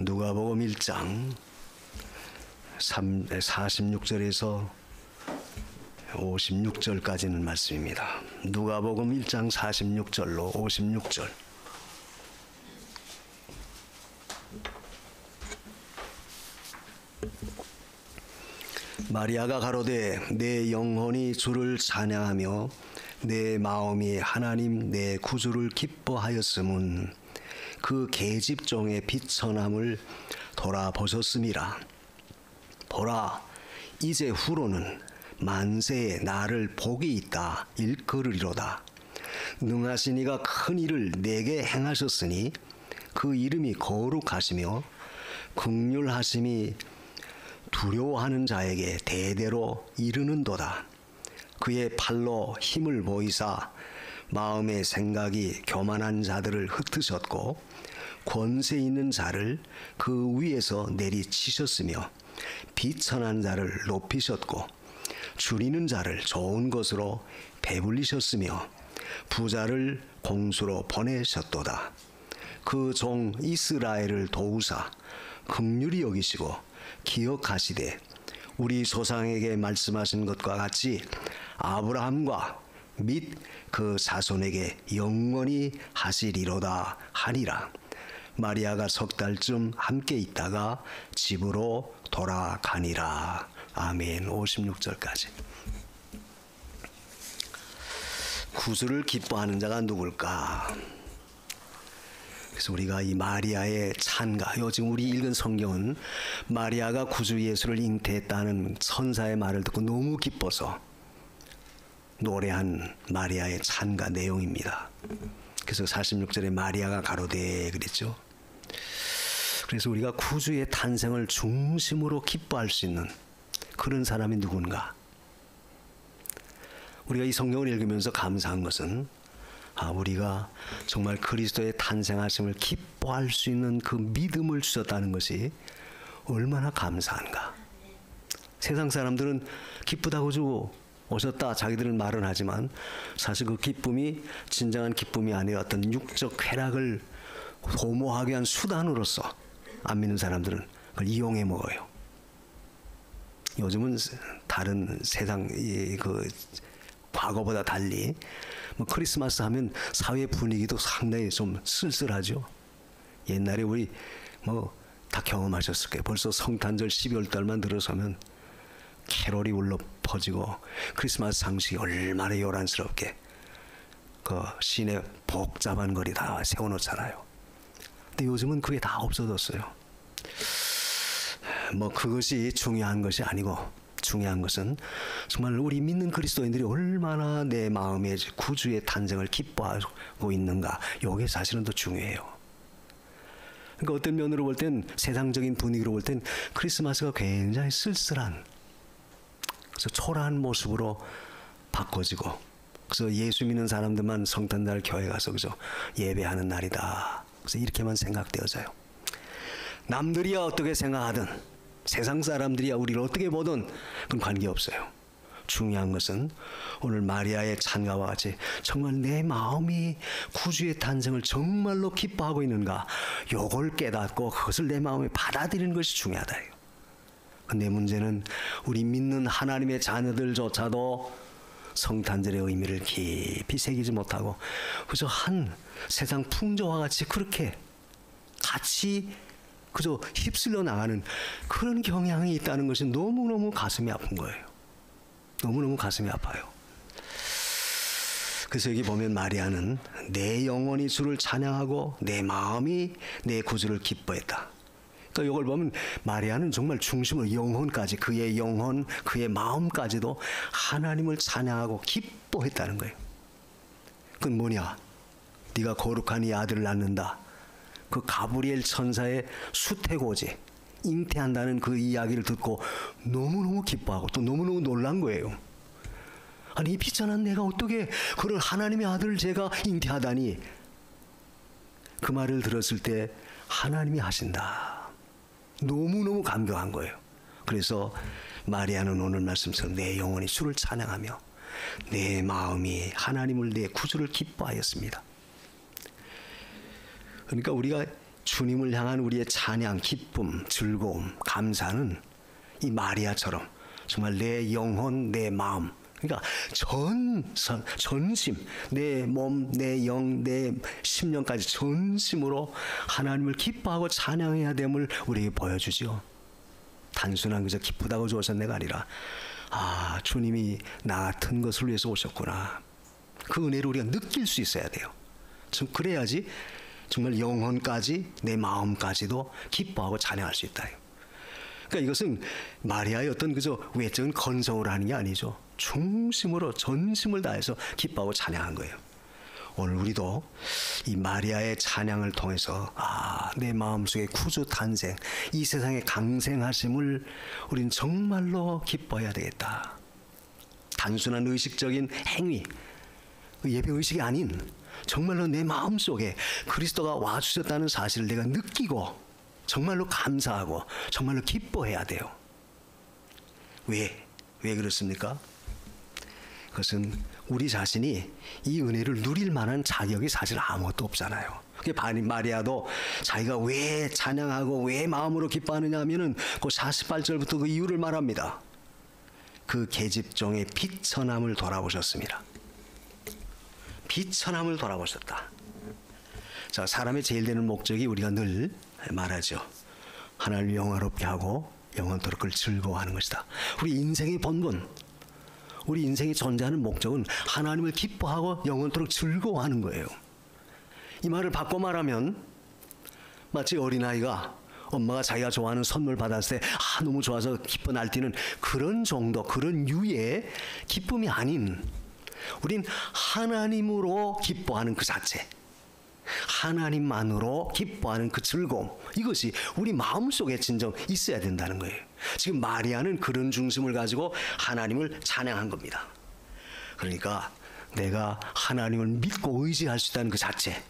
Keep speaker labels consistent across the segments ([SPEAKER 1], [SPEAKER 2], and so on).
[SPEAKER 1] 누가복음 1장 46절에서 56절까지는 말씀입니다. 누가복음 1장 46절로 56절. 마리아가 가로되 내 영혼이 주를 찬양하며 내 마음이 하나님 내 구주를 기뻐하였음은 그 계집종의 비천함을 돌아보셨음이라. 보라, 이제 후로는 만세에 나를 복이 있다 일컬으리로다. 능하신 이가 큰 일을 내게 행하셨으니 그 이름이 거룩하시며 긍휼하심이 두려워하는 자에게 대대로 이르는도다. 그의 팔로 힘을 보이사 마음의 생각이 교만한 자들을 흩으셨고 권세 있는 자를 그 위에서 내리치셨으며 비천한 자를 높이셨고 줄이는 자를 좋은 것으로 배불리셨으며 부자를 공수로 보내셨도다. 그 종 이스라엘을 도우사 긍휼히 여기시고 기억하시되 우리 조상에게 말씀하신 것과 같이 아브라함과 및 그 자손에게 영원히 하시리로다 하니라. 마리아가 석 달쯤 함께 있다가 집으로 돌아가니라. 아멘. 56절까지. 구주를 기뻐하는 자가 누굴까? 그래서 우리가 이 마리아의 찬가, 지금 우리 읽은 성경은 마리아가 구주 예수를 잉태했다는 천사의 말을 듣고 너무 기뻐서 노래한 마리아의 찬가 내용입니다. 그래서 46절에 마리아가 가로되 그랬죠. 그래서 우리가 구주의 탄생을 중심으로 기뻐할 수 있는 그런 사람이 누군가? 우리가 이 성경을 읽으면서 감사한 것은 우리가 정말 그리스도의 탄생하심을 기뻐할 수 있는 그 믿음을 주셨다는 것이 얼마나 감사한가. 세상 사람들은 기쁘다고 주고 오셨다 자기들은 말은 하지만 사실 그 기쁨이 진정한 기쁨이 아니라 어떤 육적 쾌락을 도모하기 위한 수단으로서 안 믿는 사람들은 그걸 이용해 먹어요. 요즘은 다른 세상 그 과거보다 달리 크리스마스 하면 사회 분위기도 상당히 좀 쓸쓸하죠. 옛날에 우리 다 경험하셨을 거예요. 벌써 성탄절 12월 달만 들어서면 캐롤이 울려 퍼지고 크리스마스 상식이 얼마나 요란스럽게 그 시내 복잡한 거리 다 세워놓잖아요. 근데 요즘은 그게 다 없어졌어요. 그것이 중요한 것이 아니고 중요한 것은 정말 우리 믿는 그리스도인들이 얼마나 내 마음의 구주의 탄생을 기뻐하고 있는가. 이게 사실은 더 중요해요. 그러니까 어떤 면으로 볼 땐 세상적인 분위기로 볼 땐 크리스마스가 굉장히 쓸쓸한 그래서 초라한 모습으로 바꿔지고 그래서 예수 믿는 사람들만 성탄절 교회 가서 그죠 예배하는 날이다. 그래서 이렇게만 생각되어져요. 남들이야 어떻게 생각하든 세상 사람들이야 우리를 어떻게 보든 그건 관계없어요. 중요한 것은 오늘 마리아의 찬가와 같이 정말 내 마음이 구주의 탄생을 정말로 기뻐하고 있는가 요걸 깨닫고 그것을 내 마음에 받아들이는 것이 중요하다. 근데 문제는 우리 믿는 하나님의 자녀들조차도 성탄절의 의미를 깊이 새기지 못하고 그저 한 세상 풍조와 같이 그렇게 같이 그저 휩쓸려 나가는 그런 경향이 있다는 것이 너무너무 가슴이 아픈 거예요. 너무너무 가슴이 아파요. 그래서 여기 보면 마리아는 내 영혼이 주를 찬양하고 내 마음이 내 구주를 기뻐했다. 그러니까 이걸 보면 마리아는 정말 중심으로 영혼까지 그의 영혼, 그의 마음까지도 하나님을 찬양하고 기뻐했다는 거예요. 그건 뭐냐? 네가 거룩한 이 아들을 낳는다. 그 가브리엘 천사의 수태고지 잉태한다는 그 이야기를 듣고 너무너무 기뻐하고 또 너무너무 놀란 거예요. 아니 이 비천한 내가 어떻게 그런 하나님의 아들을 제가 잉태하다니. 그 말을 들었을 때 하나님이 하신다. 너무너무 감격한 거예요. 그래서 마리아는 오늘 말씀처럼 내 영혼이 주를 찬양하며 내 마음이 하나님을 내 구주를 기뻐하였습니다. 그러니까 우리가 주님을 향한 우리의 찬양, 기쁨, 즐거움, 감사는 이 마리아처럼 정말 내 영혼, 내 마음, 그러니까 전심, 내 몸, 내 영, 내 심령까지 전심으로 하나님을 기뻐하고 찬양해야 됨을 우리에게 보여주죠. 단순한 그저 기쁘다고 좋으셨네가 아니라 주님이 나 같은 것을 위해서 오셨구나. 그 은혜를 우리가 느낄 수 있어야 돼요. 그래야지 정말 영혼까지 내 마음까지도 기뻐하고 찬양할 수 있다. 그러니까 이것은 마리아의 어떤 그저 외적인 건성으로 하는 게 아니죠. 중심으로 전심을 다해서 기뻐하고 찬양한 거예요. 오늘 우리도 이 마리아의 찬양을 통해서 내 마음속에 구주 탄생, 이 세상의 강생하심을 우리는 정말로 기뻐해야 되겠다. 단순한 의식적인 행위, 예배 의식이 아닌 정말로 내 마음속에 그리스도가 와주셨다는 사실을 내가 느끼고 정말로 감사하고 정말로 기뻐해야 돼요. 왜 그렇습니까? 그것은 우리 자신이 이 은혜를 누릴 만한 자격이 사실 아무것도 없잖아요. 마리아도 자기가 왜 찬양하고 왜 마음으로 기뻐하느냐 하면은 그 48절부터 그 이유를 말합니다. 그 계집종의 비천함을 돌아보셨습니다. 비천함을 돌아보셨다. 자, 사람의 제일 되는 목적이 우리가 늘 말하죠. 하나님을 영화롭게 하고 영원토록 그를 즐거워하는 것이다. 우리 인생의 본분, 우리 인생이 존재하는 목적은 하나님을 기뻐하고 영원토록 즐거워하는 거예요. 이 말을 바꿔 말하면 마치 어린아이가 엄마가 자기가 좋아하는 선물 받았을 때 너무 좋아서 기뻐 날뛰는 그런 정도, 그런 유의 기쁨이 아닌 우린 하나님으로 기뻐하는 그 자체, 하나님만으로 기뻐하는 그 즐거움, 이것이 우리 마음속에 진정 있어야 된다는 거예요. 지금 마리아는 그런 중심을 가지고 하나님을 찬양한 겁니다. 그러니까 내가 하나님을 믿고 의지할 수 있다는 그 자체,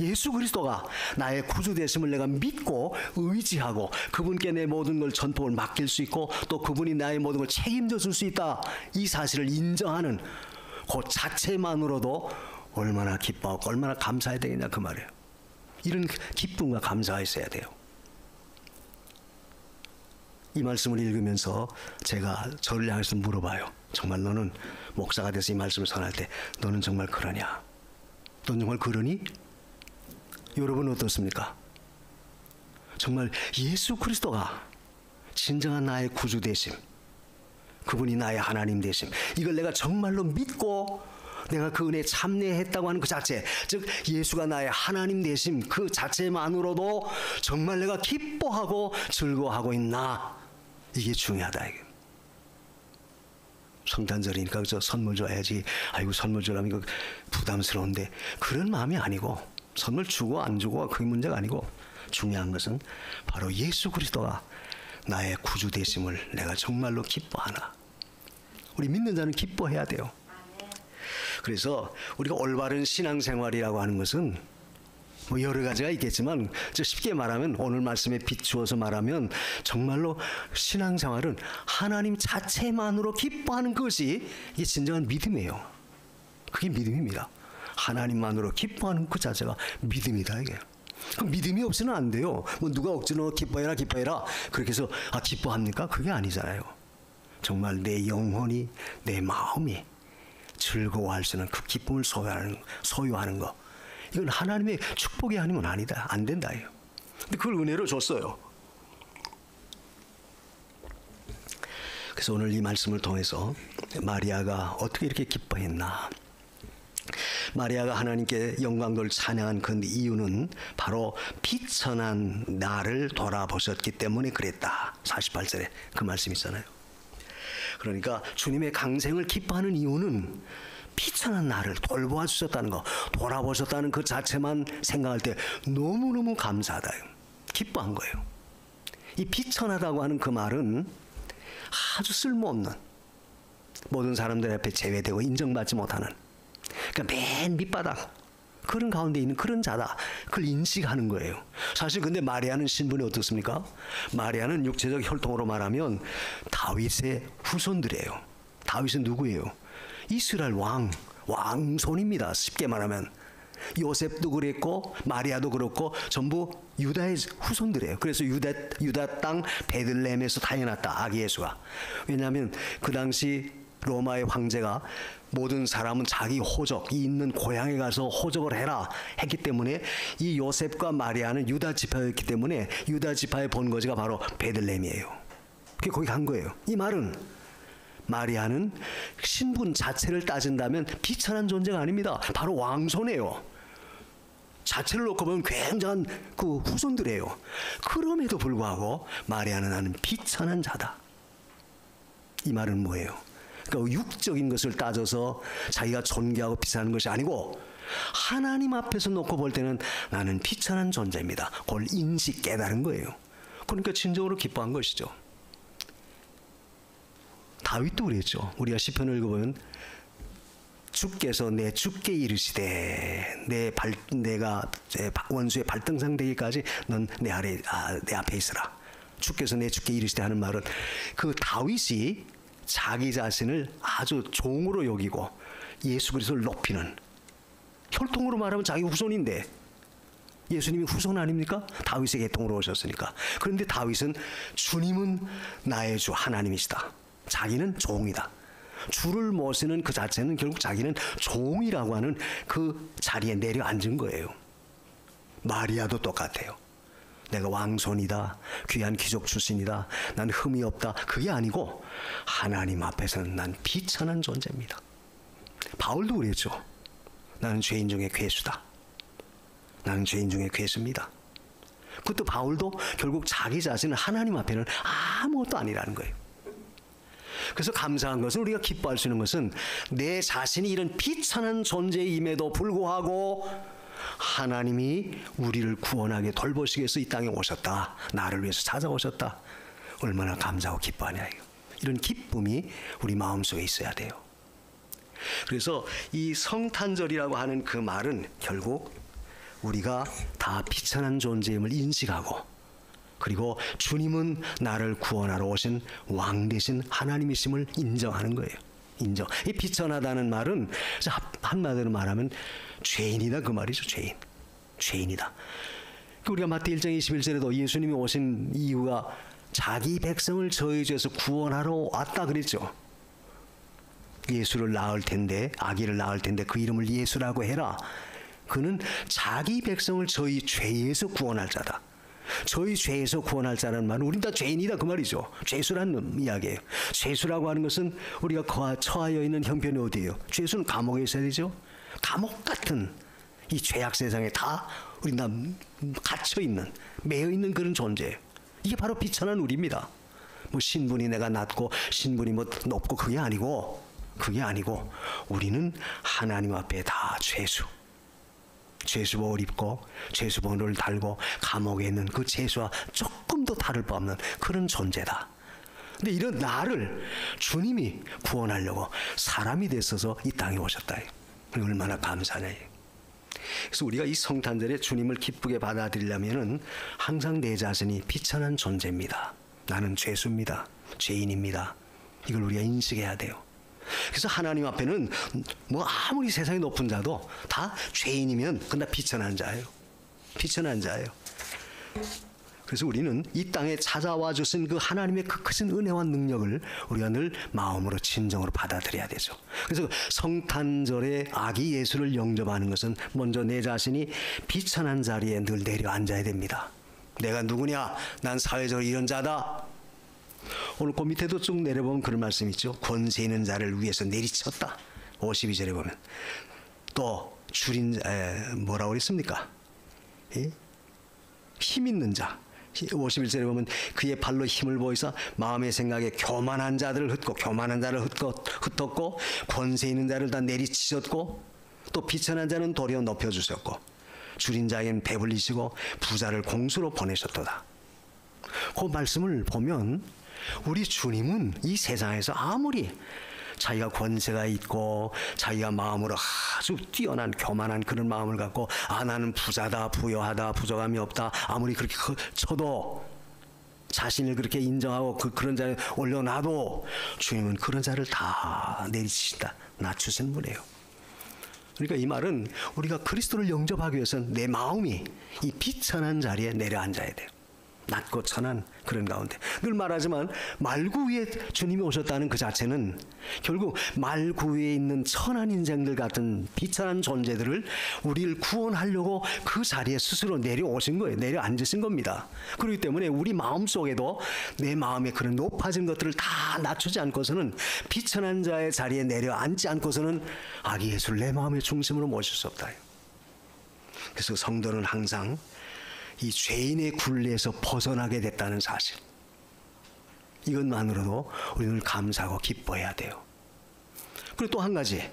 [SPEAKER 1] 예수 그리스도가 나의 구주 되심을 내가 믿고 의지하고 그분께 내 모든 걸 전폭을 맡길 수 있고 또 그분이 나의 모든 걸 책임져 줄 수 있다, 이 사실을 인정하는 그 자체만으로도 얼마나 기뻐하고 얼마나 감사해야 되겠냐 그 말이에요. 이런 기쁨과 감사가 있어야 돼요. 이 말씀을 읽으면서 제가 저를 향해서 물어봐요. 정말 너는 목사가 돼서 이 말씀을 전할 때 너는 정말 그러냐? 넌 정말 그러니? 여러분 어떻습니까? 정말 예수 그리스도가 진정한 나의 구주 되심, 그분이 나의 하나님 되심, 이걸 내가 정말로 믿고 내가 그 은혜에 참여했다고 하는 그 자체, 즉 예수가 나의 하나님 되심 그 자체만으로도 정말 내가 기뻐하고 즐거워하고 있나, 이게 중요하다. 이게. 성탄절이니까 저 선물 줘야지, 아이고 선물 주라면 이거 부담스러운데, 그런 마음이 아니고, 선물 주고 안 주고 그게 문제가 아니고, 중요한 것은 바로 예수 그리스도가 나의 구주 되심을 내가 정말로 기뻐하나. 우리 믿는 자는 기뻐해야 돼요. 그래서 우리가 올바른 신앙생활이라고 하는 것은 뭐 여러 가지가 있겠지만 쉽게 말하면, 오늘 말씀에 비추어서 말하면 정말로 신앙생활은 하나님 자체만으로 기뻐하는 것이 이게 진정한 믿음이에요. 그게 믿음입니다. 하나님만으로 기뻐하는 그 자체가 믿음이다 이게. 그 믿음이 없이는 안 돼요. 뭐 누가 억지로 기뻐해라 그렇게 해서 기뻐합니까? 그게 아니잖아요. 정말 내 영혼이, 내 마음이 즐거워할 수 있는 그 기쁨을 소유하는 거, 이건 하나님의 축복이 아니면 아니다, 안 된다. 근데 그걸 은혜로 줬어요. 그래서 오늘 이 말씀을 통해서 마리아가 어떻게 이렇게 기뻐했나, 마리아가 하나님께 영광을 찬양한 그 이유는 바로 비천한 나를 돌아보셨기 때문에 그랬다. 48절에 그 말씀 있잖아요. 그러니까 주님의 강생을 기뻐하는 이유는 비천한 나를 돌보아 주셨다는 거, 돌아보셨다는 그 자체만 생각할 때 너무너무 감사하다, 기뻐한 거예요. 이 비천하다고 하는 그 말은 아주 쓸모없는, 모든 사람들 앞에 제외되고 인정받지 못하는, 그러니까 맨 밑바닥 그런 가운데 있는 그런 자다, 그걸 인식하는 거예요. 사실 근데 마리아는 신분이 어떻습니까? 마리아는 육체적 혈통으로 말하면 다윗의 후손들이에요. 다윗은 누구예요? 이스라엘 왕손입니다. 쉽게 말하면 요셉도 그랬고 마리아도 그렇고 전부 유다의 후손들이에요. 그래서 유다 땅 베들레헴에서 태어났다, 아기 예수가. 왜냐하면 그 당시 로마의 황제가 모든 사람은 자기 호적, 이 있는 고향에 가서 호적을 해라 했기 때문에 이 요셉과 마리아는 유다 지파였기 때문에 유다 지파의 본거지가 바로 베들레헴이에요. 그게 거기 간 거예요. 이 말은 마리아는 신분 자체를 따진다면 비천한 존재가 아닙니다. 바로 왕손이에요. 자체를 놓고 보면 굉장한 그 후손들이에요. 그럼에도 불구하고 마리아는 나는 비천한 자다. 이 말은 뭐예요? 그러니까 육적인 것을 따져서 자기가 존귀하고 비싼 것이 아니고 하나님 앞에서 놓고 볼 때는 나는 비천한 존재입니다. 그걸 인식 깨달은 거예요. 그러니까 진정으로 기뻐한 것이죠. 다윗도 그랬죠. 우리가 시편을 읽어보면 주께서 내 주께 이르시되 내가 원수의 발등상 되기까지 넌 내 앞에 있으라. 주께서 내 주께 이르시되 하는 말은 그 다윗이 자기 자신을 아주 종으로 여기고 예수 그리스도를 높이는, 혈통으로 말하면 자기 후손인데 예수님이 후손 아닙니까? 다윗의 계통으로 오셨으니까. 그런데 다윗은 주님은 나의 주 하나님이시다. 자기는 종이다. 주를 모시는 그 자체는 결국 자기는 종이라고 하는 그 자리에 내려앉은 거예요. 마리아도 똑같아요. 내가 왕손이다, 귀한 귀족 출신이다, 난 흠이 없다, 그게 아니고 하나님 앞에서는 난 비천한 존재입니다. 바울도 그랬죠. 나는 죄인 중에 괴수다. 나는 죄인 중에 괴수입니다. 그것도 바울도 결국 자기 자신은 하나님 앞에는 아무것도 아니라는 거예요. 그래서 감사한 것은, 우리가 기뻐할 수 있는 것은 내 자신이 이런 비천한 존재임에도 불구하고 하나님이 우리를 구원하게 돌보시기 위해서 이 땅에 오셨다. 나를 위해서 찾아오셨다. 얼마나 감사하고 기뻐하냐. 이런 기쁨이 우리 마음속에 있어야 돼요. 그래서 이 성탄절이라고 하는 그 말은 결국 우리가 다 비천한 존재임을 인식하고, 그리고 주님은 나를 구원하러 오신 왕 되신 하나님이심을 인정하는 거예요. 인정. 이 비천하다는 말은 한마디로 말하면 죄인이다, 그 말이죠. 죄인이다. 우리가 마태 1장 21절에도 예수님이 오신 이유가 자기 백성을 저희 죄에서 구원하러 왔다 그랬죠. 예수를 낳을 텐데, 아기를 낳을 텐데 그 이름을 예수라고 해라. 그는 자기 백성을 저희 죄에서 구원할 자다. 저희 죄에서 구원할 자라는 말은 우린 다 죄인이다, 그 말이죠. 죄수라는 이야기예요. 죄수라고 하는 것은 우리가 처하여 있는 형편이 어디예요? 죄수는 감옥에 있어야 되죠. 감옥 같은 이 죄악 세상에 다 우리 다 갇혀 있는, 매여 있는 그런 존재예요. 이게 바로 비천한 우리입니다. 뭐 신분이 내가 낮고 신분이 뭐 높고 그게 아니고 우리는 하나님 앞에 다 죄수복을 입고 죄수번호를 달고 감옥에 있는 그 죄수와 조금도 다를 바 없는 그런 존재다. 근데 이런 나를 주님이 구원하려고 사람이 됐어서 이 땅에 오셨다. 얼마나 감사하냐. 그래서 우리가 이 성탄절에 주님을 기쁘게 받아들이려면은 항상 내 자신이 비천한 존재입니다. 나는 죄수입니다. 죄인입니다. 이걸 우리가 인식해야 돼요. 그래서 하나님 앞에는 뭐 아무리 세상에 높은 자도 다 죄인이면 그건 다 비천한 자예요. 비천한 자예요. 그래서 우리는 이 땅에 찾아와 주신 그 하나님의 그 크신 은혜와 능력을 우리가 늘 마음으로 진정으로 받아들여야 되죠. 그래서 성탄절에 아기 예수를 영접하는 것은 먼저 내 자신이 비천한 자리에 늘 내려앉아야 됩니다. 내가 누구냐? 난 사회적으로 이런 자다. 오늘 그 밑에도 쭉 내려보면 그런 말씀이 있죠. 권세 있는 자를 위해서 내리쳤다. 52절에 보면 또 줄인 뭐라고 그랬습니까? 예? 힘 있는 자. 51절에 보면 그의 발로 힘을 보이사 마음의 생각에 교만한 자들을 흩었고 권세 있는 자를 다 내리치셨고 또 비천한 자는 도리어 높여주셨고 줄인 자에게는 배불리시고 부자를 공수로 보내셨도다. 그 말씀을 보면 우리 주님은 이 세상에서 아무리 자기가 권세가 있고 자기가 마음으로 아주 뛰어난 교만한 그런 마음을 갖고 나는 부자다, 부여하다, 부족함이 없다 아무리 그렇게 쳐도 자신을 그렇게 인정하고 그런 자를 올려놔도 주님은 그런 자를 다 내리치신다, 낮추신 분이에요. 그러니까 이 말은 우리가 그리스도를 영접하기 위해서는 내 마음이 이 비천한 자리에 내려앉아야 돼요. 낮고 천한 그런 가운데. 늘 말하지만 말구 위에 주님이 오셨다는 그 자체는 결국 말구 위에 있는 천한 인생들 같은 비천한 존재들을 우리를 구원하려고 그 자리에 스스로 내려오신 거예요. 내려앉으신 겁니다. 그렇기 때문에 우리 마음속에도 내 마음에 그런 높아진 것들을 다 낮추지 않고서는 비천한 자의 자리에 내려앉지 않고서는 아기 예수를 내 마음의 중심으로 모실 수 없다. 그래서 성도는 항상 이 죄인의 굴레에서 벗어나게 됐다는 사실, 이것만으로도 우리는 감사하고 기뻐해야 돼요. 그리고 또 한 가지,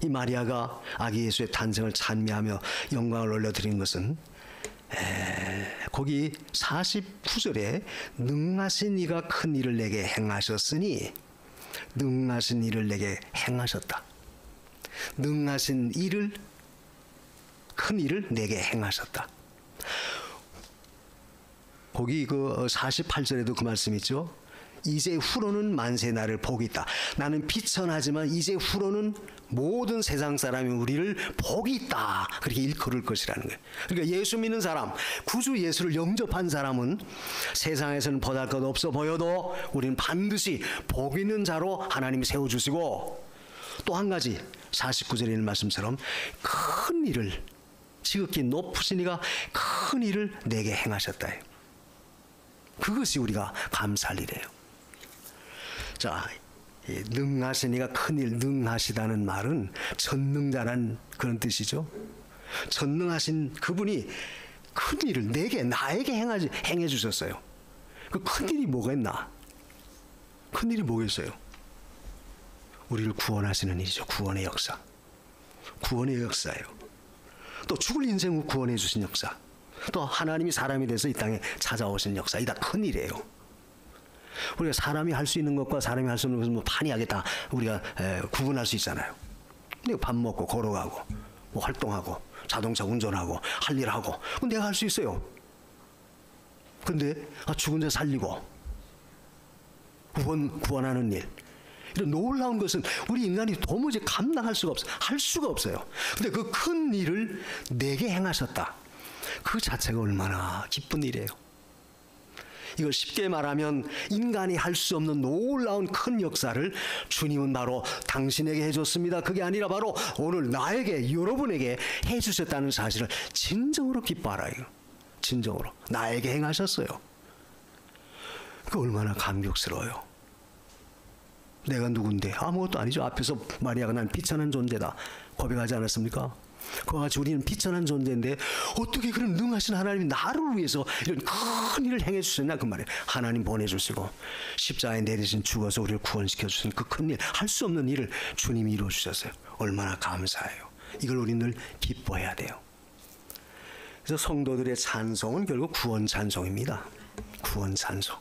[SPEAKER 1] 이 마리아가 아기 예수의 탄생을 찬미하며 영광을 올려드린 것은 거기 49절에 능하신 이가 큰 일을 내게 행하셨으니, 능하신 일을 내게 행하셨다. 능하신 일을, 큰 일을 내게 행하셨다. 거기 그 48절에도 그 말씀 있죠. 이제 후로는 만세 나를 복이 있다. 나는 비천하지만 이제 후로는 모든 세상 사람이 우리를 복이 있다. 그렇게 일컬을 것이라는 거예요. 그러니까 예수 믿는 사람, 구주 예수를 영접한 사람은 세상에서는 보잘것 없어 보여도 우리는 반드시 복 있는 자로 하나님이 세워주시고, 또 한 가지 49절에 있는 말씀처럼 큰 일을, 지극히 높으신 이가 큰 일을 내게 행하셨다. 그것이 우리가 감사할 일이에요. 자, 능하신 이가 큰 일, 능하시다는 말은 전능자란 그런 뜻이죠. 전능하신 그분이 큰 일을 내게, 나에게 행해 주셨어요. 그 큰 일이 뭐가 있나? 큰 일이 뭐겠어요? 우리를 구원하시는 일이죠. 구원의 역사. 구원의 역사예요. 또 죽을 인생을 구원해 주신 역사, 또 하나님이 사람이 돼서 이 땅에 찾아오신 역사, 이 다 큰 일이에요. 우리가 사람이 할 수 있는 것과 사람이 할 수 없는 것은 뭐 판이하게 다 우리가 구분할 수 있잖아요. 근데 밥 먹고 걸어가고 뭐 활동하고 자동차 운전하고 할 일 하고 그건 내가 할 수 있어요. 근데 죽은 자 살리고 구원하는 일, 이런 놀라운 것은 우리 인간이 도무지 감당할 수가 없어요. 할 수가 없어요. 근데 그 큰 일을 내게 행하셨다. 그 자체가 얼마나 기쁜 일이에요. 이걸 쉽게 말하면 인간이 할 수 없는 놀라운 큰 역사를 주님은 바로 당신에게 해줬습니다. 그게 아니라 바로 오늘 나에게, 여러분에게 해주셨다는 사실을 진정으로 기뻐하라요. 진정으로 나에게 행하셨어요. 그 얼마나 감격스러워요. 내가 누군데? 아무것도 아니죠. 앞에서 마리아가 난 비천한 존재다 고백하지 않았습니까? 그와 같이 우리는 비천한 존재인데 어떻게 그런 능하신 하나님이 나를 위해서 이런 큰 일을 행해 주셨냐 그 말이에요. 하나님 보내주시고 십자가에 내리신 죽어서 우리를 구원시켜 주신 그 큰 일, 할 수 없는 일을 주님이 이루어 주셨어요. 얼마나 감사해요. 이걸 우리는 늘 기뻐해야 돼요. 그래서 성도들의 찬송은 결국 구원 찬송입니다. 구원 찬송.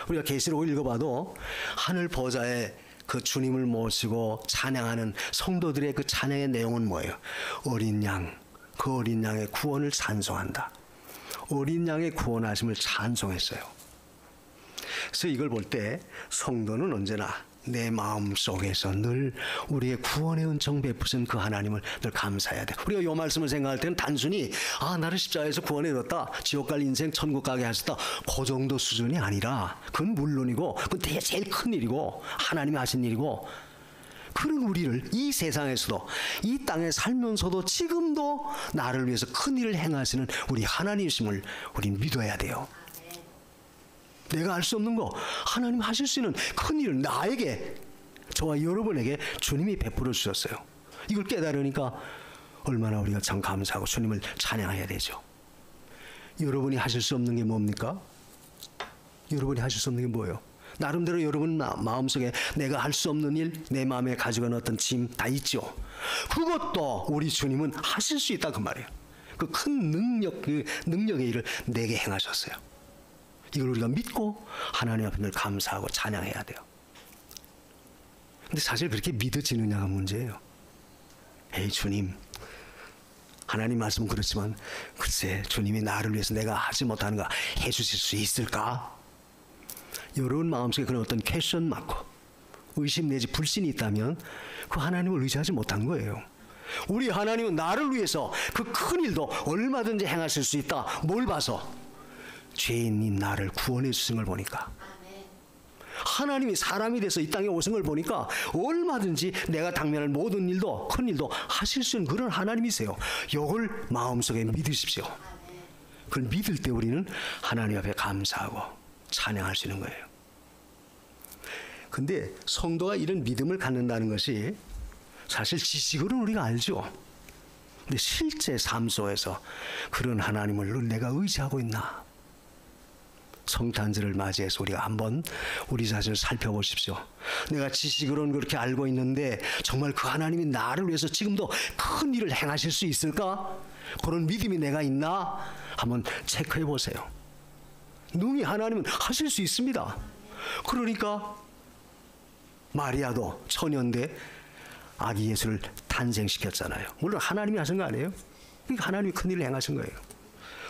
[SPEAKER 1] 우리가 계시록을 읽어봐도 하늘 보좌에 그 주님을 모시고 찬양하는 성도들의 그 찬양의 내용은 뭐예요? 어린 양, 그 어린 양의 구원을 찬송한다. 어린 양의 구원하심을 찬송했어요. 그래서 이걸 볼 때 성도는 언제나 내 마음 속에서 늘 우리의 구원의 은총 베푸신 그 하나님을 늘 감사해야 돼. 우리가 이 말씀을 생각할 때는 단순히 나를 십자가에서 구원해줬다, 지옥 갈 인생 천국 가게 하셨다, 그 정도 수준이 아니라, 그건 물론이고 그건 되게 제일 큰 일이고 하나님이 하신 일이고, 그런 우리를 이 세상에서도 이 땅에 살면서도 지금도 나를 위해서 큰 일을 행하시는 우리 하나님이심을 우리는 믿어야 돼요. 내가 알 수 없는 거 하나님 하실 수 있는 큰 일을 나에게, 저와 여러분에게 주님이 베풀어 주셨어요. 이걸 깨달으니까 얼마나 우리가 참 감사하고 주님을 찬양해야 되죠. 여러분이 하실 수 없는 게 뭡니까? 여러분이 하실 수 없는 게 뭐예요? 나름대로 여러분 마음속에 내가 할 수 없는 일, 내 마음에 가지고 있는 어떤 짐 다 있죠. 그것도 우리 주님은 하실 수 있다 그 말이에요. 그 큰 능력, 그 능력의 일을 내게 행하셨어요. 이걸 우리가 믿고 하나님 앞에 늘 감사하고 찬양해야 돼요. 근데 사실 그렇게 믿어지느냐가 문제예요. 에이 주님, 하나님 말씀은 그렇지만 글쎄 주님이 나를 위해서 내가 하지 못하는 거 해주실 수 있을까? 여러분 마음속에 그런 어떤 퀘스천 마크, 의심 내지 불신이 있다면 그 하나님을 의지하지 못한 거예요. 우리 하나님은 나를 위해서 그 큰 일도 얼마든지 행하실 수 있다. 뭘 봐서? 죄인인 나를 구원해 주신 걸 보니까. 하나님이 사람이 돼서 이 땅에 오신 걸 보니까 얼마든지 내가 당면할 모든 일도 큰 일도 하실 수 있는 그런 하나님이세요. 이걸 마음속에 믿으십시오. 그걸 믿을 때 우리는 하나님 앞에 감사하고 찬양할 수 있는 거예요. 근데 성도가 이런 믿음을 갖는다는 것이 사실 지식으로는 우리가 알죠. 근데 실제 삶 속에서 그런 하나님을 내가 의지하고 있나? 성탄절을 맞이해서 우리가 한번 우리 자신을 살펴보십시오. 내가 지식으로는 그렇게 알고 있는데 정말 그 하나님이 나를 위해서 지금도 큰 일을 행하실 수 있을까? 그런 믿음이 내가 있나? 한번 체크해 보세요. 능히 하나님은 하실 수 있습니다. 그러니까 마리아도 처녀인데 아기 예수를 탄생시켰잖아요. 물론 하나님이 하신 거 아니에요? 그러니까 하나님이 큰 일을 행하신 거예요.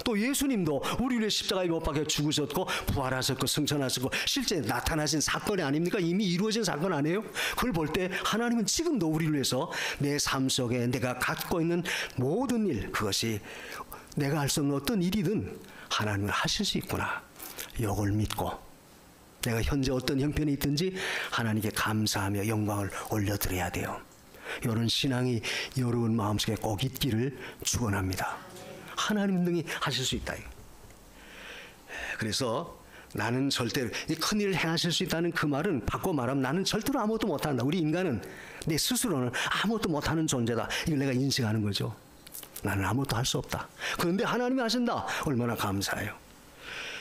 [SPEAKER 1] 또 예수님도 우리 위해 십자가에 못 박혀 죽으셨고 부활하셨고 승천하셨고 실제 나타나신 사건이 아닙니까? 이미 이루어진 사건 아니에요? 그걸 볼 때 하나님은 지금도 우리를 위해서 내 삶 속에 내가 갖고 있는 모든 일, 그것이 내가 할 수 없는 어떤 일이든 하나님은 하실 수 있구나. 이걸 믿고 내가 현재 어떤 형편이 있든지 하나님께 감사하며 영광을 올려드려야 돼요. 이런 신앙이 여러분 마음속에 꼭 있기를 축원합니다. 하나님 능히 하실 수 있다. 그래서 나는 절대로 이 큰 일을 행하실 수 있다는 그 말은 바꿔 말하면 나는 절대로 아무것도 못한다. 우리 인간은 내 스스로는 아무것도 못하는 존재다. 이걸 내가 인식하는 거죠. 나는 아무것도 할 수 없다. 그런데 하나님이 하신다. 얼마나 감사해요.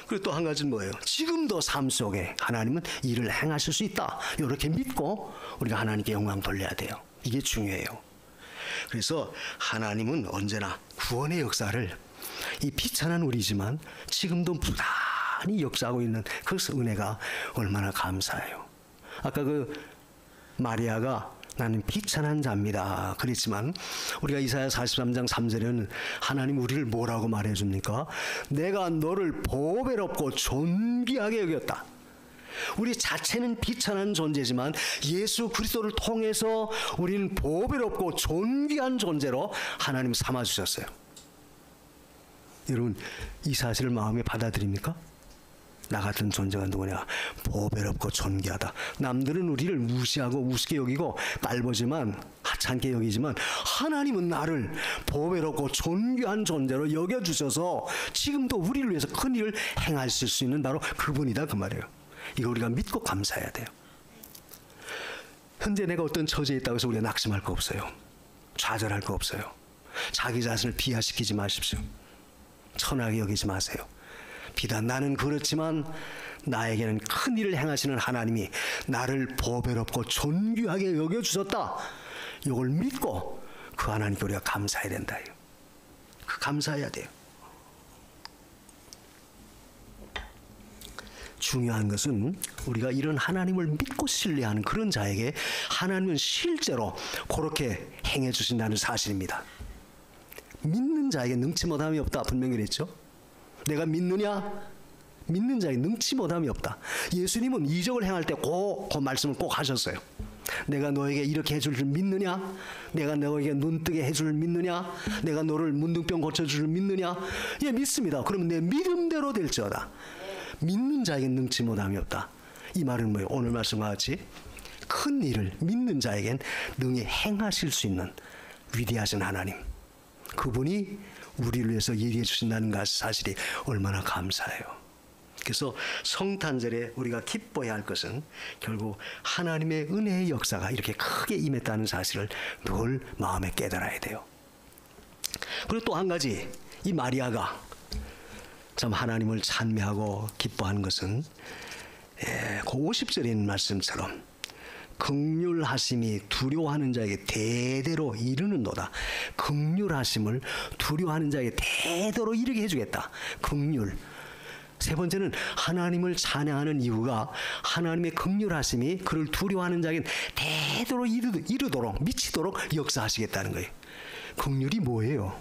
[SPEAKER 1] 그리고 또 한 가지는 뭐예요? 지금도 삶 속에 하나님은 일을 행하실 수 있다. 이렇게 믿고 우리가 하나님께 영광 돌려야 돼요. 이게 중요해요. 그래서 하나님은 언제나 구원의 역사를 이 비천한 우리지만 지금도 부단히 역사하고 있는 그 은혜가 얼마나 감사해요. 아까 그 마리아가 나는 비천한 자입니다 그랬지만 우리가 이사야 43장 3절에는 하나님 우리를 뭐라고 말해줍니까? 내가 너를 보배롭고 존귀하게 여겼다. 우리 자체는 비천한 존재지만 예수 그리스도를 통해서 우리는 보배롭고 존귀한 존재로 하나님 삼아주셨어요. 여러분 이 사실을 마음에 받아들입니까? 나 같은 존재가 누구냐? 보배롭고 존귀하다. 남들은 우리를 무시하고 우습게 여기고 깔보지만 하찮게 여기지만 하나님은 나를 보배롭고 존귀한 존재로 여겨주셔서 지금도 우리를 위해서 큰 일을 행하실 수 있는 바로 그분이다 그 말이에요. 이거 우리가 믿고 감사해야 돼요. 현재 내가 어떤 처지에 있다고 해서 우리가 낙심할 거 없어요. 좌절할 거 없어요. 자기 자신을 비하시키지 마십시오. 천하게 여기지 마세요. 비단 나는 그렇지만 나에게는 큰 일을 행하시는 하나님이 나를 보배롭고 존귀하게 여겨주셨다. 이걸 믿고 그 하나님께 우리가 감사해야 된다. 감사해야 돼요. 중요한 것은 우리가 이런 하나님을 믿고 신뢰하는 그런 자에게 하나님은 실제로 그렇게 행해 주신다는 사실입니다. 믿는 자에게 능치 못함이 없다 분명히 그랬죠. 내가 믿느냐? 믿는 자에게 능치 못함이 없다. 예수님은 이적을 행할 때 그 말씀을 꼭 하셨어요. 내가 너에게 이렇게 해줄 줄 믿느냐? 내가 너에게 눈 뜨게 해줄 줄 믿느냐? 내가 너를 문둥병 고쳐줄 줄 믿느냐? 예, 믿습니다. 그러면 내 믿음대로 될지어다. 믿는 자에게 능치 못함이 없다. 이 말은 뭐예요? 오늘 말씀과 같이 큰 일을 믿는 자에겐 능히 행하실 수 있는 위대하신 하나님, 그분이 우리를 위해서 예리해 주신다는 사실이 얼마나 감사해요. 그래서 성탄절에 우리가 기뻐해야 할 것은 결국 하나님의 은혜의 역사가 이렇게 크게 임했다는 사실을 늘 마음에 깨달아야 돼요. 그리고 또 한 가지, 이 마리아가 참 하나님을 찬미하고 기뻐하는 것은 그 50절에 있는 말씀처럼 긍휼하심이 두려워하는 자에게 대대로 이르는도다. 긍휼하심을 두려워하는 자에게 대대로 이르게 해주겠다. 긍휼. 세 번째는 하나님을 찬양하는 이유가 하나님의 긍휼하심이 그를 두려워하는 자에게 대대로 이르도록 미치도록 역사하시겠다는 거예요. 긍휼이 뭐예요?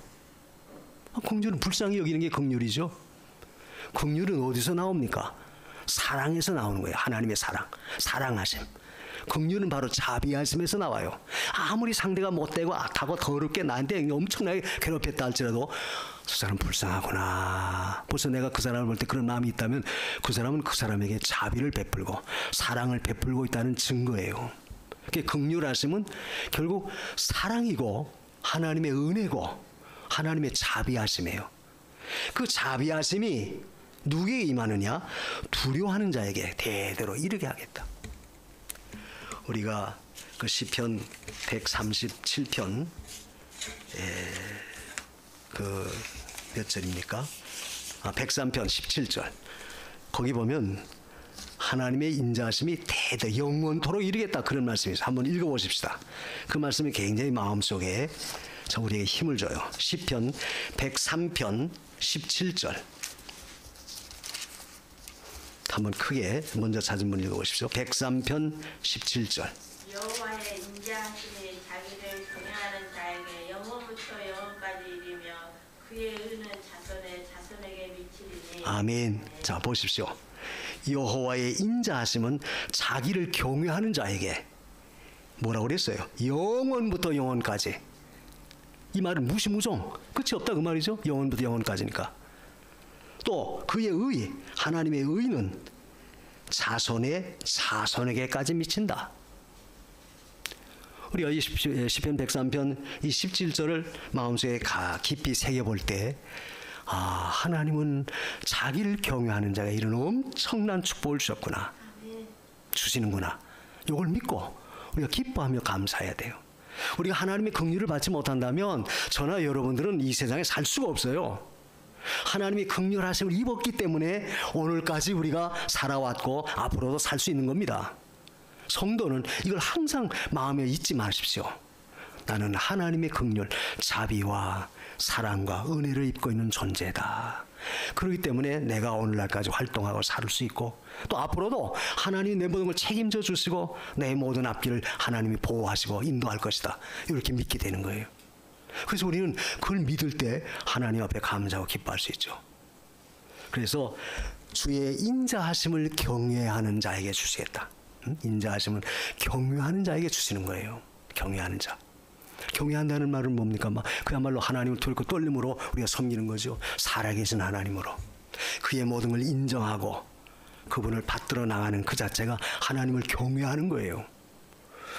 [SPEAKER 1] 긍휼은 불쌍히 여기는 게 긍휼이죠. 긍휼은 어디서 나옵니까? 사랑에서 나오는 거예요. 하나님의 사랑, 사랑하심. 긍휼은 바로 자비하심에서 나와요. 아무리 상대가 못되고 악하고 더럽게 나한테 엄청나게 괴롭혔다 할지라도 저 사람 불쌍하구나. 벌써 내가 그 사람을 볼 때 그런 마음이 있다면 그 사람은 그 사람에게 자비를 베풀고 사랑을 베풀고 있다는 증거예요. 긍휼하심은 결국 사랑이고 하나님의 은혜고 하나님의 자비하심이에요. 그 자비하심이 누구에게 임하느냐? 두려워하는 자에게 대대로 이르게 하겠다. 우리가 그 시편 137편 그 몇 절입니까? 103편 17절. 거기 보면 하나님의 인자하심이 대대 영원토록 이르겠다 그런 말씀이 있어요. 한번 읽어보십시다. 그 말씀이 굉장히 마음속에 우리에게 힘을 줘요. 시편 103편 17절. 한번 크게 먼저 찾은 분 읽어보십시오. 103편 17절.
[SPEAKER 2] 여호와의 인자하심이 자기를 경외하는 자에게 영원부터 영원까지 이르며 그의 의는 자손의 자손에게 미치리니.
[SPEAKER 1] 아멘. 자 보십시오. 여호와의 인자하심은 자기를 경외하는 자에게 뭐라고 그랬어요? 영원부터 영원까지. 이 말은 무시무종 끝이 없다 그 말이죠. 영원부터 영원까지니까. 또 그의 의, 하나님의 의는 자손의 자손에게까지 미친다. 우리가 이 시편 103편 이 17절을 마음속에 깊이 새겨볼 때 하나님은 자기를 경외하는 자가 이런 엄청난 축복을 주셨구나. 주시는구나. 이걸 믿고 우리가 기뻐하며 감사해야 돼요. 우리가 하나님의 긍휼을 받지 못한다면 저나 여러분들은 이 세상에 살 수가 없어요. 하나님이 긍휼하심을 입었기 때문에 오늘까지 우리가 살아왔고 앞으로도 살 수 있는 겁니다. 성도는 이걸 항상 마음에 잊지 마십시오. 나는 하나님의 긍휼, 자비와 사랑과 은혜를 입고 있는 존재다. 그렇기 때문에 내가 오늘날까지 활동하고 살 수 있고 또 앞으로도 하나님이 내 모든 걸 책임져 주시고 내 모든 앞길을 하나님이 보호하시고 인도할 것이다. 이렇게 믿게 되는 거예요. 그래서 우리는 그걸 믿을 때 하나님 앞에 감사하고 기뻐할 수 있죠. 그래서 주의 인자하심을 경외하는 자에게 주시겠다. 인자하심은 경외하는 자에게 주시는 거예요. 경외하는 자. 경외한다는 말은 뭡니까? 그야말로 하나님을 두렵고 떨림으로 우리가 섬기는 거죠. 살아계신 하나님으로 그의 모든 걸 인정하고 그분을 받들어 나가는 그 자체가 하나님을 경외하는 거예요.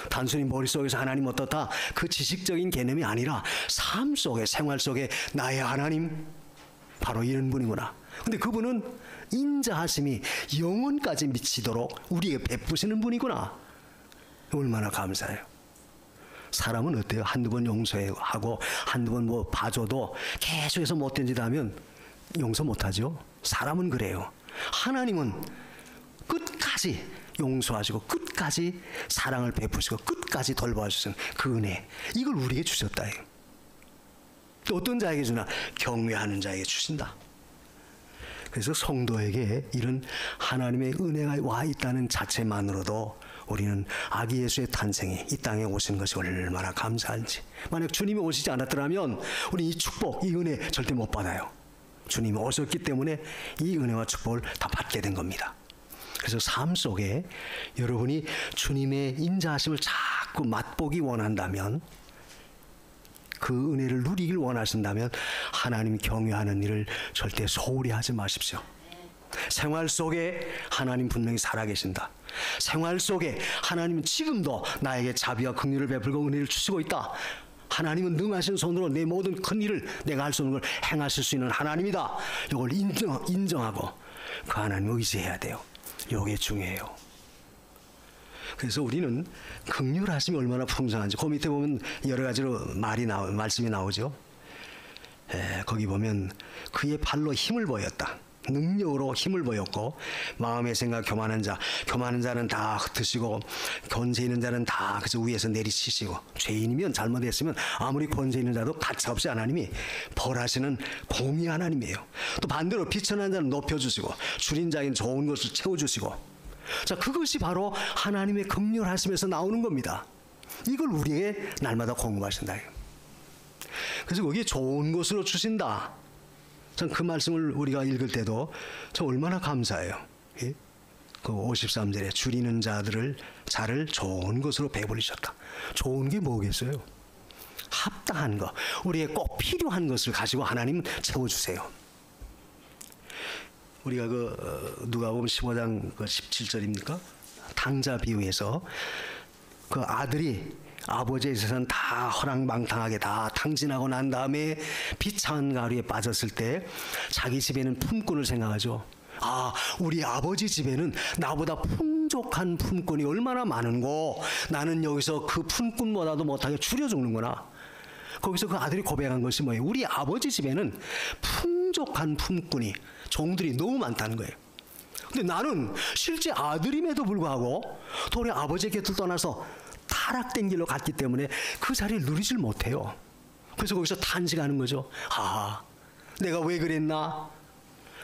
[SPEAKER 1] 단순히 머릿속에서 하나님 어떻다 그 지식적인 개념이 아니라 삶 속에 생활 속에 나의 하나님 바로 이런 분이구나. 근데 그분은 인자하심이 영원까지 미치도록 우리에게 베푸시는 분이구나. 얼마나 감사해요. 사람은 어때요? 한두 번 용서하고 한두 번 뭐 봐줘도 계속해서 못된 짓 하면 용서 못하죠. 사람은 그래요. 하나님은 끝까지 용서하시고 끝까지 사랑을 베푸시고 끝까지 돌봐주시는 그 은혜, 이걸 우리에게 주셨다. 또 어떤 자에게 주나? 경외하는 자에게 주신다. 그래서 성도에게 이런 하나님의 은혜가 와 있다는 자체만으로도 우리는 아기 예수의 탄생이 이 땅에 오신 것이 얼마나 감사한지. 만약 주님이 오시지 않았더라면 우리 이 축복, 이 은혜 절대 못 받아요. 주님이 오셨기 때문에 이 은혜와 축복을 다 받게 된 겁니다. 그래서 삶 속에 여러분이 주님의 인자하심을 자꾸 맛보기 원한다면, 그 은혜를 누리길 원하신다면 하나님 경외하는 일을 절대 소홀히 하지 마십시오. 생활 속에 하나님 분명히 살아계신다. 생활 속에 하나님은 지금도 나에게 자비와 긍휼을 베풀고 은혜를 주시고 있다. 하나님은 능하신 손으로 내 모든 큰 일을 내가 할 수 없는 걸 행하실 수 있는 하나님이다. 이걸 인정하고 그 하나님을 의지해야 돼요. 이게 중요해요. 그래서 우리는 긍휼하심이 얼마나 풍성한지 그 밑에 보면 여러 가지로 말씀이 나오죠. 거기 보면 그의 발로 힘을 보였다. 능력으로 힘을 보였고 마음의 생각 교만한 자는 다 흩으시고 권세 있는 자는 다 그저 위에서 내리치시고, 죄인이면 잘못했으면 아무리 권세 있는 자도 가차없이 하나님이 벌하시는 공의 하나님이에요. 또 반대로 비천한 자는 높여주시고 줄인 자에게는 좋은 것을 채워주시고, 자, 그것이 바로 하나님의 긍휼하심에서 나오는 겁니다. 이걸 우리에게 날마다 공급하신다. 그래서 거기에 좋은 것으로 주신다. 전 그 말씀을 우리가 읽을 때도 저 얼마나 감사해요. 예? 그 53절에 줄이는 자를 좋은 것으로 배불리셨다. 좋은 게 뭐겠어요? 합당한 것, 우리에게 꼭 필요한 것을 가지고 하나님 채워주세요. 우리가 누가복음 15장 17절입니까? 탕자 비유에서 그 아들이 아버지의 재산 다 허랑방탕하게 다 탕진하고 난 다음에 비참한 가루에 빠졌을 때 자기 집에는 품꾼을 생각하죠. 아, 우리 아버지 집에는 나보다 풍족한 품꾼이 얼마나 많은고 나는 여기서 그 품꾼보다도 못하게 줄여 죽는구나. 거기서 그 아들이 고백한 것이 뭐예요? 우리 아버지 집에는 풍족한 품꾼이, 종들이 너무 많다는 거예요. 근데 나는 실제 아들임에도 불구하고 우리 아버지의 곁을 떠나서 타락된 길로 갔기 때문에 그 자리를 누리질 못해요. 그래서 거기서 탄식하는 거죠. 아, 내가 왜 그랬나?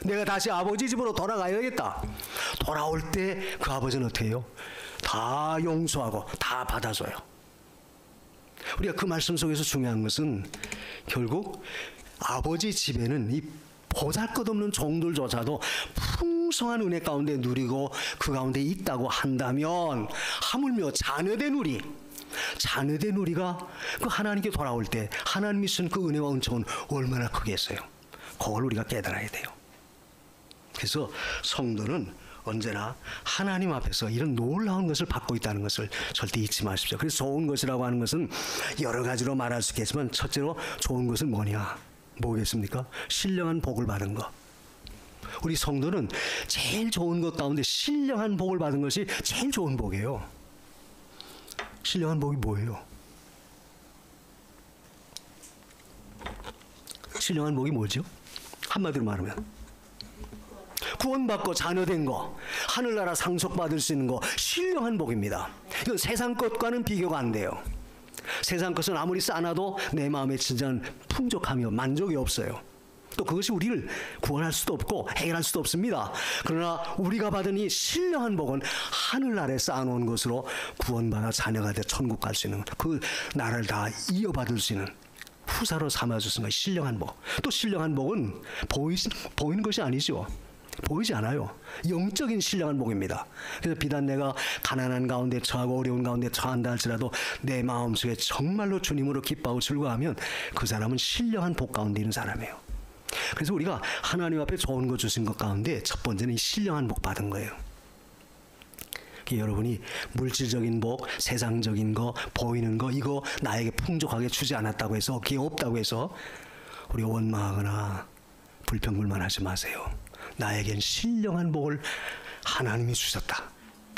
[SPEAKER 1] 내가 다시 아버지 집으로 돌아가야겠다. 돌아올 때 그 아버지는 어떻게 해요? 다 용서하고 다 받아줘요. 우리가 그 말씀 속에서 중요한 것은 결국 아버지 집에는 이 보잘것없는 종들조차도 풍성한 은혜 가운데 누리고 그 가운데 있다고 한다면 하물며 자녀된 우리가 그 하나님께 돌아올 때 하나님이 쓴 그 은혜와 은총은 얼마나 크겠어요. 그걸 우리가 깨달아야 돼요. 그래서 성도는 언제나 하나님 앞에서 이런 놀라운 것을 받고 있다는 것을 절대 잊지 마십시오. 그래서 좋은 것이라고 하는 것은 여러 가지로 말할 수 있겠지만 첫째로 좋은 것은 뭐겠습니까? 신령한 복을 받은 것. 우리 성도는 제일 좋은 것 가운데 신령한 복을 받은 것이 제일 좋은 복이에요. 신령한 복이 뭐예요? 신령한 복이 뭐죠? 한마디로 말하면 구원받고 자녀된 거, 하늘나라 상속받을 수 있는 거, 신령한 복입니다. 이건 세상 것과는 비교가 안 돼요. 세상 것은 아무리 쌓아놔도 내 마음에 진정한 풍족함이 만족이 없어요. 또 그것이 우리를 구원할 수도 없고 해결할 수도 없습니다. 그러나 우리가 받은 이 신령한 복은 하늘나라에 쌓아놓은 것으로 구원받아 자녀가 돼 천국 갈 수 있는, 그 나라를 다 이어받을 수 있는 후사로 삼아주신 것이 신령한 복. 또 신령한 복은 보이는 것이 아니죠. 보이지 않아요. 영적인 신령한 복입니다. 그래서 비단 내가 가난한 가운데 처하고 어려운 가운데 처한다 할지라도 내 마음속에 정말로 주님으로 기뻐하고 즐거워하면 그 사람은 신령한 복 가운데 있는 사람이에요. 그래서 우리가 하나님 앞에 좋은 거 주신 것 가운데 첫 번째는 이 신령한 복 받은 거예요. 여러분이 물질적인 복, 세상적인 거, 보이는 거, 이거 나에게 풍족하게 주지 않았다고 해서, 그게 없다고 해서 우리가 원망하거나 불평불만하지 마세요. 나에겐 신령한 복을 하나님이 주셨다.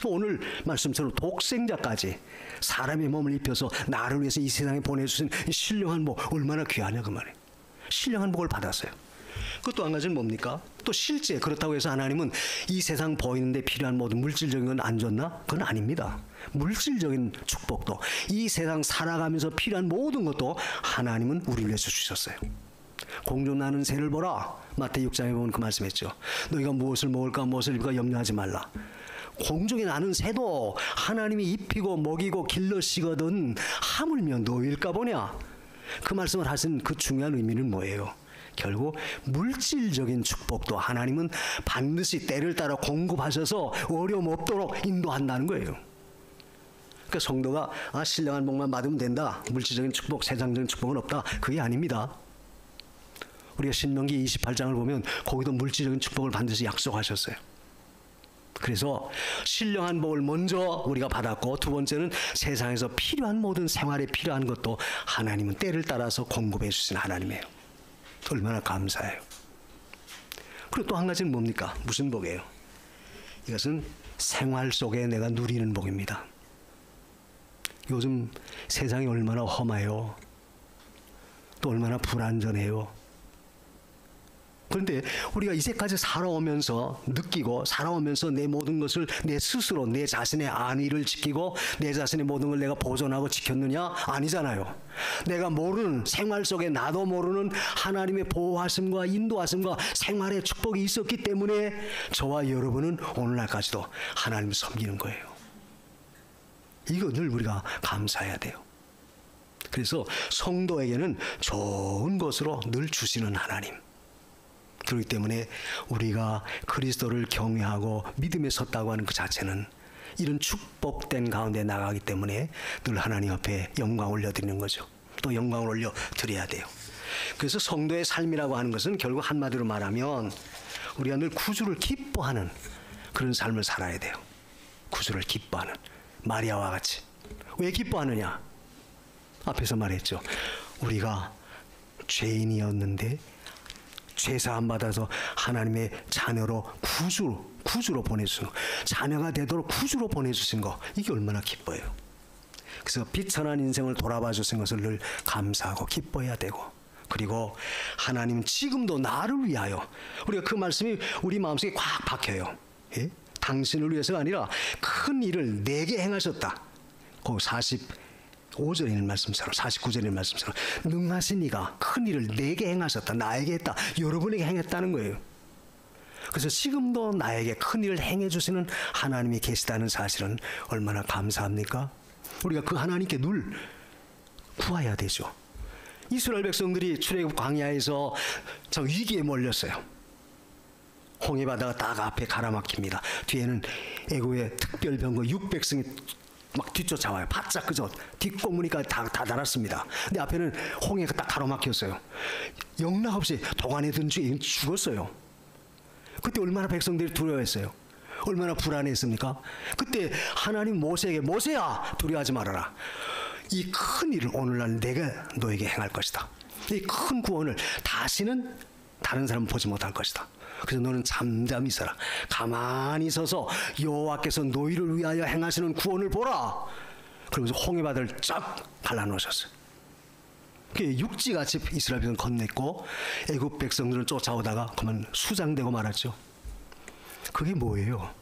[SPEAKER 1] 오늘 말씀처럼 독생자까지 사람의 몸을 입혀서 나를 위해서 이 세상에 보내주신 이 신령한 복 얼마나 귀하냐 그 말이에요. 신령한 복을 받았어요. 그것도 한 가지는 뭡니까? 또 실제 그렇다고 해서 하나님은 이 세상 보이는데 필요한 모든 물질적인 건 안 줬나? 그건 아닙니다. 물질적인 축복도, 이 세상 살아가면서 필요한 모든 것도 하나님은 우리를 위해서 주셨어요. 공중 나는 새를 보라. 마태복음 6장에 보면 그 말씀했죠. 너희가 무엇을 먹을까 무엇을 입을까 염려하지 말라. 공중에 나는 새도 하나님이 입히고 먹이고 길러시거든 하물며 너희일까 보냐. 그 말씀을 하신 그 중요한 의미는 뭐예요? 결국 물질적인 축복도 하나님은 반드시 때를 따라 공급하셔서 어려움 없도록 인도한다는 거예요. 그러니까 성도가 신령한 복만 받으면 된다, 물질적인 축복, 세상적인 축복은 없다, 그게 아닙니다. 우리가 신명기 28장을 보면 거기도 물질적인 축복을 반드시 약속하셨어요. 그래서 신령한 복을 먼저 우리가 받았고, 두 번째는 세상에서 필요한 모든 생활에 필요한 것도 하나님은 때를 따라서 공급해 주신 하나님이에요. 얼마나 감사해요. 그리고 또 한 가지는 뭡니까? 무슨 복이에요? 이것은 생활 속에 내가 누리는 복입니다. 요즘 세상이 얼마나 험해요. 또 얼마나 불안전해요. 그런데 우리가 이제까지 살아오면서 느끼고, 살아오면서 내 모든 것을 내 스스로 내 자신의 안위를 지키고 내 자신의 모든 걸 내가 보존하고 지켰느냐? 아니잖아요. 내가 모르는, 생활 속에 나도 모르는 하나님의 보호하심과 인도하심과 생활의 축복이 있었기 때문에 저와 여러분은 오늘날까지도 하나님을 섬기는 거예요. 이거 늘 우리가 감사해야 돼요. 그래서 성도에게는 좋은 것으로 늘 주시는 하나님, 그렇기 때문에 우리가 그리스도를 경외하고 믿음에 섰다고 하는 그 자체는 이런 축복된 가운데 나가기 때문에 늘 하나님 앞에 영광 올려드리는 거죠. 또 영광을 올려드려야 돼요. 그래서 성도의 삶이라고 하는 것은 결국 한마디로 말하면 우리가 늘 구주를 기뻐하는 그런 삶을 살아야 돼요. 구주를 기뻐하는, 마리아와 같이. 왜 기뻐하느냐? 앞에서 말했죠. 우리가 죄인이었는데 죄사함 받아서 하나님의 자녀로 구주로 보내주신 거, 자녀가 되도록 구주로 보내주신 거, 이게 얼마나 기뻐요. 그래서 비천한 인생을 돌아봐 주신 것을 늘 감사하고 기뻐해야 되고, 그리고 하나님은 지금도 나를 위하여, 우리가 그 말씀이 우리 마음속에 꽉 박혀요. 예? 당신을 위해서가 아니라 큰 일을 내게 행하셨다. 그 45절에 있는 말씀처럼, 49절에 있는 말씀처럼 능하신 이가 큰 일을 내게 행하셨다. 나에게 했다. 여러분에게 행했다는 거예요. 그래서 지금도 나에게 큰 일을 행해 주시는 하나님이 계시다는 사실은 얼마나 감사합니까? 우리가 그 하나님께 늘 구해야 되죠. 이스라엘 백성들이 출애굽 광야에서 저 위기에 몰렸어요. 홍해 바다가 딱 앞에 가라막힙니다. 뒤에는 애굽의 특별병거 600승이 막 뒤쫓아와요. 바짝 그저 뒷공무니까지 다 달았습니다. 근데 앞에는 홍해가 딱 가로막혔어요. 영락없이 도간에 든 죄인 죽었어요. 그때 얼마나 백성들이 두려워했어요. 얼마나 불안했습니까? 그때 하나님 모세에게, 모세야 두려워하지 말아라. 이 큰 일을 오늘날 내가 너에게 행할 것이다. 이 큰 구원을 다시는 다른 사람은 보지 못할 것이다. 그래서 너는 잠잠히 있어라. 가만히 서서 여호와께서 너희를 위하여 행하시는 구원을 보라. 그러면서 홍해바다를 쫙 갈라놓으셨어요. 육지같이 이스라엘 백성을 건넸고 애굽 백성들을 쫓아오다가 그만 수장되고 말았죠. 그게 뭐예요?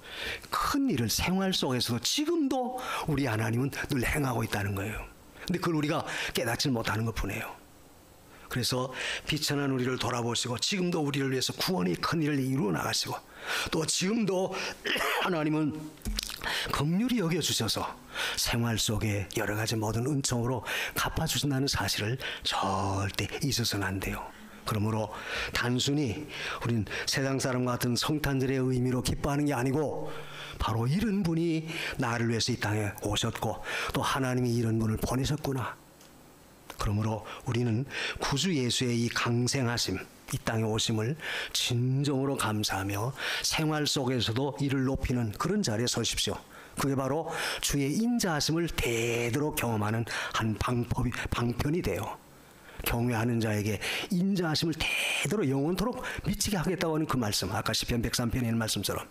[SPEAKER 1] 큰 일을 생활 속에서도 지금도 우리 하나님은 늘 행하고 있다는 거예요. 근데 그걸 우리가 깨닫지 못하는 것뿐이에요. 그래서 비천한 우리를 돌아보시고 지금도 우리를 위해서 구원의 큰 일을 이루어 나가시고, 또 지금도 하나님은 긍휼히 여겨주셔서 생활 속에 여러 가지 모든 은총으로 갚아주신다는 사실을 절대 잊어서는 안 돼요. 그러므로 단순히 우린 세상 사람 같은 성탄절의 의미로 기뻐하는 게 아니고, 바로 이런 분이 나를 위해서 이 땅에 오셨고 또 하나님이 이런 분을 보내셨구나. 그러므로 우리는 구주 예수의 이 강생하심, 이 땅에 오심을 진정으로 감사하며 생활 속에서도 이를 높이는 그런 자리에 서십시오. 그게 바로 주의 인자하심을 대대로 경험하는 한 방편이 돼요. 경외하는 자에게 인자하심을 대대로 영원토록 미치게 하겠다고 하는 그 말씀, 아까 시편 103편에 있는 말씀처럼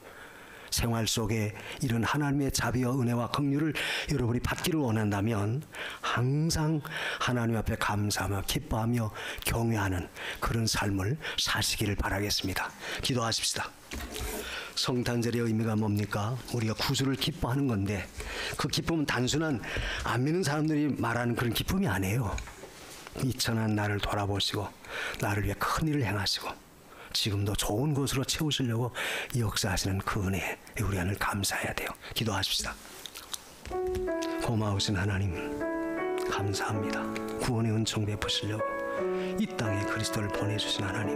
[SPEAKER 1] 생활 속에 이런 하나님의 자비와 은혜와 긍휼을 여러분이 받기를 원한다면 항상 하나님 앞에 감사하며 기뻐하며 경외하는 그런 삶을 사시기를 바라겠습니다. 기도하십시다. 성탄절의 의미가 뭡니까? 우리가 구주를 기뻐하는 건데, 그 기쁨은 단순한 안 믿는 사람들이 말하는 그런 기쁨이 아니에요. 비천한 나를 돌아보시고 나를 위해 큰 일을 행하시고 지금도 좋은 것으로 채우시려고 역사하시는 그 은혜에 우리 하늘 감사해야 돼요. 기도하십시다. 고마우신 하나님 감사합니다. 구원의 은총 베푸시려고 이 땅에 그리스도를 보내주신 하나님,